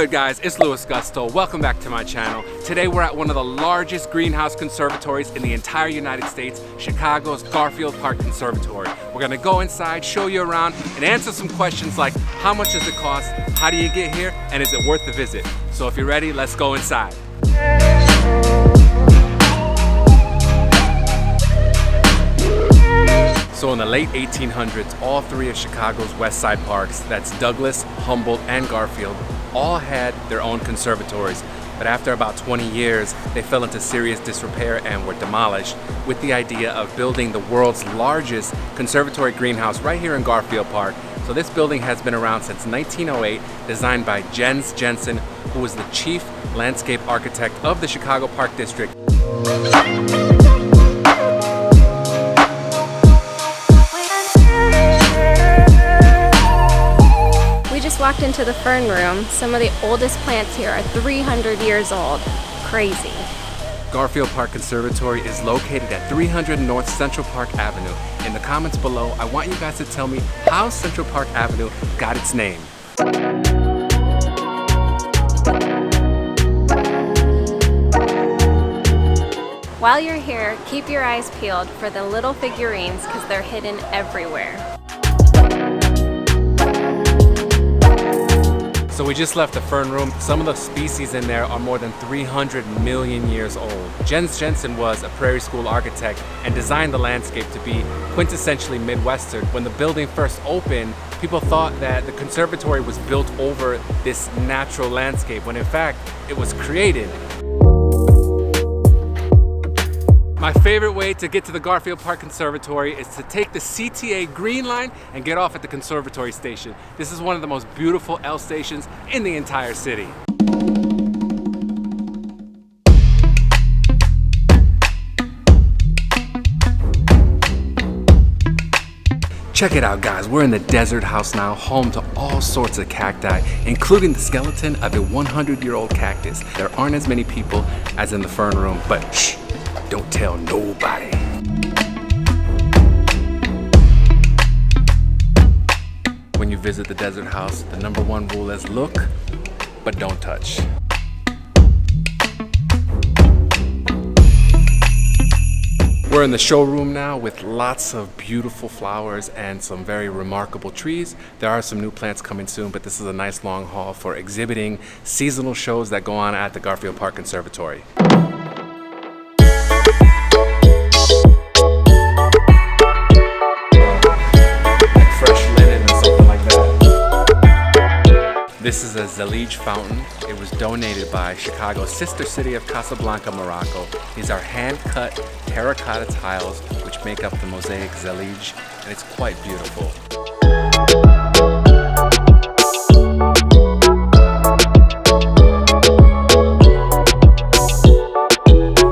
good, guys? It's Louis Gusto. Welcome back to my channel. Today we're at one of the largest greenhouse conservatories in the entire United States, Chicago's Garfield Park Conservatory. We're gonna go inside, show you around, and answer some questions like how much does it cost, how do you get here, and is it worth the visit? So if you're ready, let's go inside. So in the late 1800s, all three of Chicago's West Side parks, that's Douglas, Humboldt, and Garfield, all had their own conservatories. But after about 20 years, they fell into serious disrepair and were demolished with the idea of building the world's largest conservatory greenhouse right here in Garfield Park. So this building has been around since 1908, designed by Jens Jensen, who was the chief landscape architect of the Chicago Park District. Walked into the fern room. Some of the oldest plants here are 300 years old. Crazy. Garfield Park Conservatory is located at 300 North Central Park Avenue. In the comments below, I want you guys to tell me how Central Park Avenue got its name. While you're here, keep your eyes peeled for the little figurines because they're hidden everywhere. So we just left the fern room. Some of the species in there are more than 300 million years old. Jens Jensen was a prairie school architect and designed the landscape to be quintessentially Midwestern. When the building first opened, people thought that the conservatory was built over this natural landscape, when in fact, it was created. My favorite way to get to the Garfield Park Conservatory is to take the CTA Green Line and get off at the conservatory station. This is one of the most beautiful L stations in the entire city. Check it out, guys. We're in the desert house now, home to all sorts of cacti, including the skeleton of a 100-year-old cactus. There aren't as many people as in the fern room, but shh. Don't tell nobody. When you visit the desert house, the #1 rule is look, but don't touch. We're in the showroom now with lots of beautiful flowers and some very remarkable trees. There are some new plants coming soon, but this is a nice long haul for exhibiting seasonal shows that go on at the Garfield Park Conservatory. This is a Zellige fountain. It was donated by Chicago's sister city of Casablanca, Morocco. These are hand-cut terracotta tiles which make up the mosaic Zellige, and it's quite beautiful.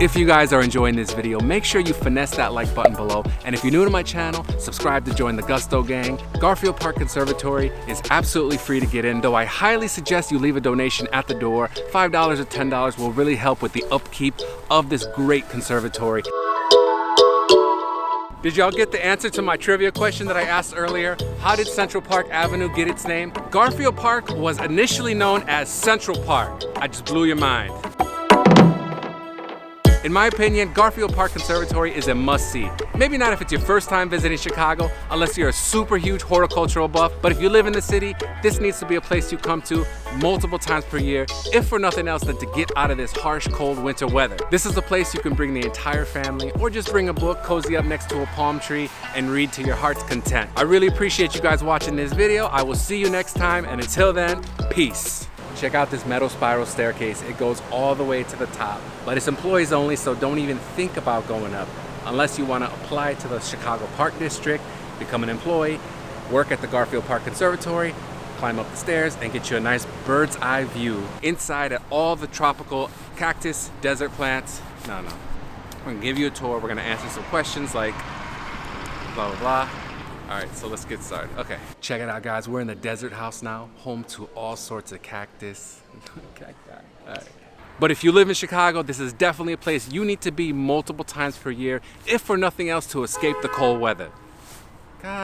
If you guys are enjoying this video, make sure you finesse that like button below. And if you're new to my channel, subscribe to join the Gusto gang. Garfield Park Conservatory is absolutely free to get in, though I highly suggest you leave a donation at the door. $5 or $10 will really help with the upkeep of this great conservatory. Did y'all get the answer to my trivia question that I asked earlier? How did Central Park Avenue get its name? Garfield Park was initially known as Central Park. I just blew your mind. In my opinion, Garfield Park Conservatory is a must-see. Maybe not if it's your first time visiting Chicago, unless you're a super huge horticultural buff, but if you live in the city, this needs to be a place you come to multiple times per year, if for nothing else than to get out of this harsh, cold winter weather. This is a place you can bring the entire family, or just bring a book, cozy up next to a palm tree, and read to your heart's content. I really appreciate you guys watching this video. I will see you next time, and until then, peace. Check out this metal spiral staircase. It goes all the way to the top, but it's employees only, so don't even think about going up unless you want to apply to the Chicago Park District, become an employee, work at the Garfield Park Conservatory, climb up the stairs, and get you a nice bird's eye view inside at all the tropical cactus, desert plants. No. We're gonna give you a tour. We're gonna answer some questions like blah, blah, blah. All right, so let's get started. Okay, check it out, guys. We're in the desert house now, home to all sorts of cactus. Cacti. All right. But if you live in Chicago, this is definitely a place you need to be multiple times per year, if for nothing else to escape the cold weather. God.